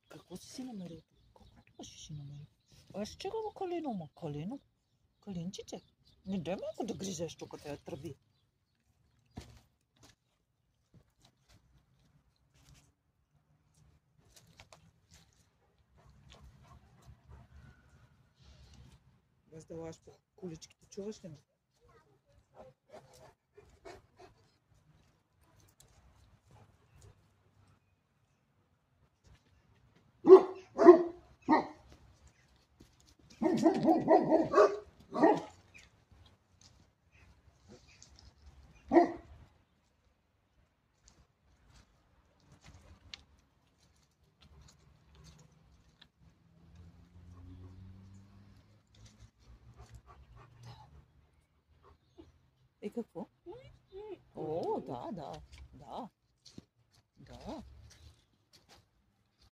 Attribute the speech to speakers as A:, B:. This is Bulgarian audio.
A: Какво си намерил? Какво ще си намерил? Аз ще го калино, ма калино. Калинчице. Не дай малко да гризеш тук тези тръби. Без да лаеш по количките, чуваш ли ме? И какво? О, да.